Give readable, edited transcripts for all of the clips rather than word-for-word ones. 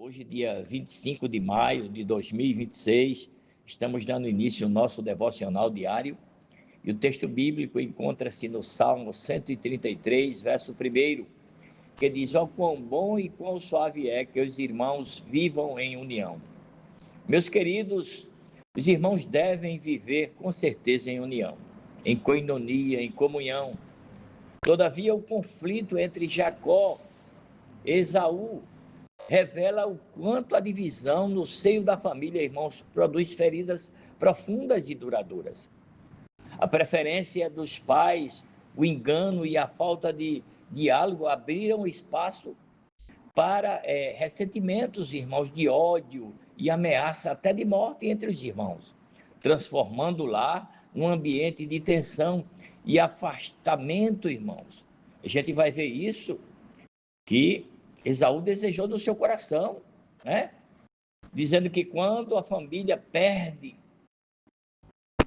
Hoje, dia 25 de maio de 2026, estamos dando início ao nosso devocional diário e o texto bíblico encontra-se no Salmo 133, verso 1, que diz: ó, quão bom e quão suave é que os irmãos vivam em união. Meus queridos, os irmãos devem viver com certeza em união, em coinonia, em comunhão. Todavia, o conflito entre Jacó e Esaú revela o quanto a divisão no seio da família, irmãos, produz feridas profundas e duradouras. A preferência dos pais, o engano e a falta de diálogo abriram espaço para ressentimentos, irmãos, de ódio e ameaça até de morte entre os irmãos, transformando lá um ambiente de tensão e afastamento, irmãos. A gente vai ver isso que Esaú desejou no seu coração, né? Dizendo que quando a família perde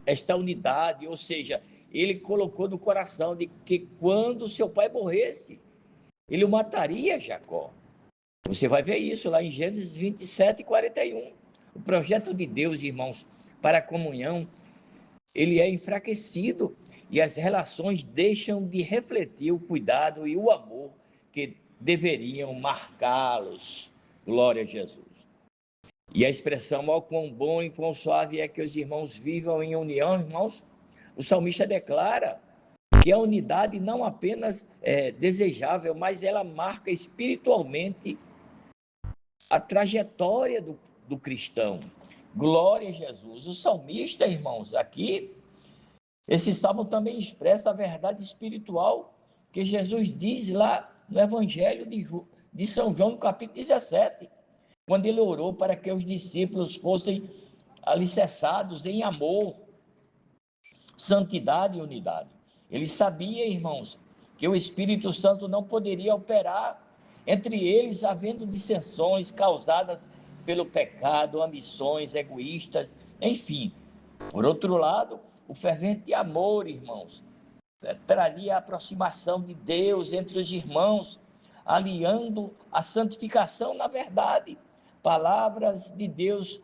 esta unidade, ou seja, ele colocou no coração de que quando seu pai morresse, ele o mataria, Jacó. Você vai ver isso lá em Gênesis 27 e 41. O projeto de Deus, irmãos, para a comunhão, ele é enfraquecido e as relações deixam de refletir o cuidado e o amor que deveriam marcá-los. Glória a Jesus. E a expressão, ó, quão bom e quão suave é que os irmãos vivam em união, irmãos, o salmista declara que a unidade não apenas é desejável, mas ela marca espiritualmente a trajetória do cristão. Glória a Jesus. O salmista, irmãos, aqui, esse salmo também expressa a verdade espiritual que Jesus diz lá no Evangelho de São João, no capítulo 17, quando ele orou para que os discípulos fossem alicerçados em amor, santidade e unidade. Ele sabia, irmãos, que o Espírito Santo não poderia operar entre eles, havendo dissensões causadas pelo pecado, ambições egoístas, enfim. Por outro lado, o fervente amor, irmãos, traria a aproximação de Deus entre os irmãos, aliando a santificação na verdade. Palavras de Deus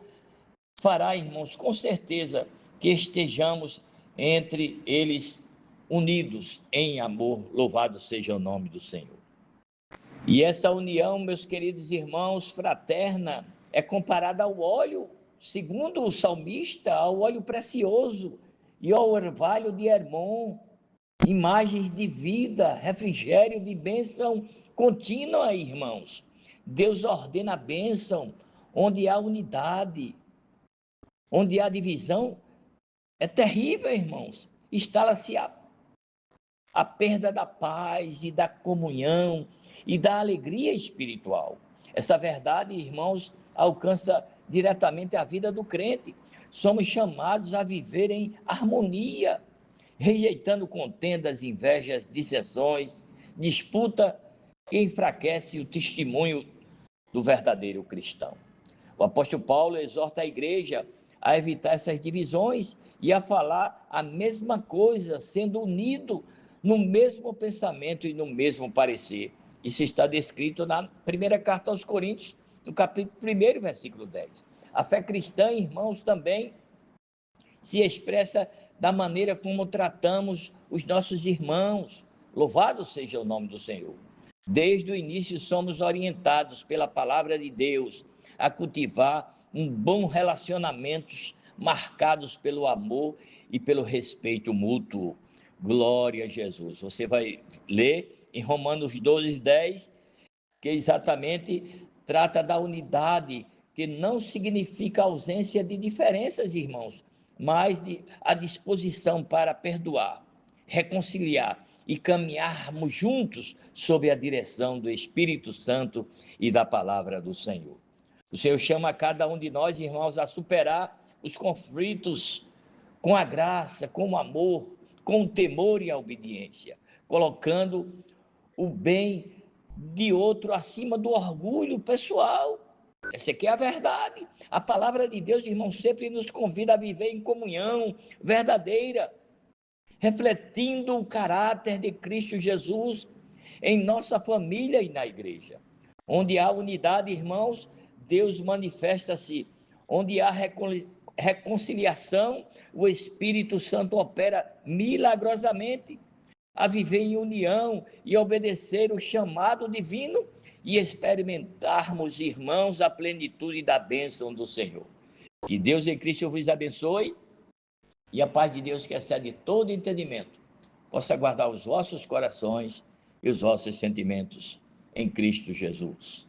fará, irmãos, com certeza que estejamos entre eles unidos em amor. Louvado seja o nome do Senhor. E essa união, meus queridos irmãos, fraterna, é comparada ao óleo, segundo o salmista, ao óleo precioso e ao orvalho de Hermon, imagens de vida, refrigério, de bênção contínua, irmãos. Deus ordena a bênção onde há unidade, onde há divisão, é terrível, irmãos. Instala-se a perda da paz e da comunhão e da alegria espiritual. Essa verdade, irmãos, alcança diretamente a vida do crente. Somos chamados a viver em harmonia, rejeitando contendas, invejas, dissensões, disputa que enfraquece o testemunho do verdadeiro cristão. O apóstolo Paulo exorta a igreja a evitar essas divisões e a falar a mesma coisa, sendo unido no mesmo pensamento e no mesmo parecer. Isso está descrito na primeira carta aos Coríntios, no capítulo 1, versículo 10. A fé cristã, irmãos, também se expressa da maneira como tratamos os nossos irmãos. Louvado seja o nome do Senhor. Desde o início somos orientados pela palavra de Deus a cultivar um bom relacionamentos marcados pelo amor e pelo respeito mútuo. Glória a Jesus. Você vai ler em Romanos 12:10, que exatamente trata da unidade, que não significa ausência de diferenças, irmãos, mas a disposição para perdoar, reconciliar e caminharmos juntos sob a direção do Espírito Santo e da palavra do Senhor. O Senhor chama cada um de nós, irmãos, a superar os conflitos com a graça, com o amor, com o temor e a obediência, colocando o bem de outro acima do orgulho pessoal. Essa aqui é a verdade. A palavra de Deus, irmãos, sempre nos convida a viver em comunhão verdadeira, refletindo o caráter de Cristo Jesus em nossa família e na igreja. Onde há unidade, irmãos, Deus manifesta-se. Onde há reconciliação, o Espírito Santo opera milagrosamente a viver em união e obedecer o chamado divino e experimentarmos, irmãos, a plenitude da bênção do Senhor. Que Deus em Cristo vos abençoe e a paz de Deus, que excede todo entendimento, possa guardar os vossos corações e os vossos sentimentos em Cristo Jesus.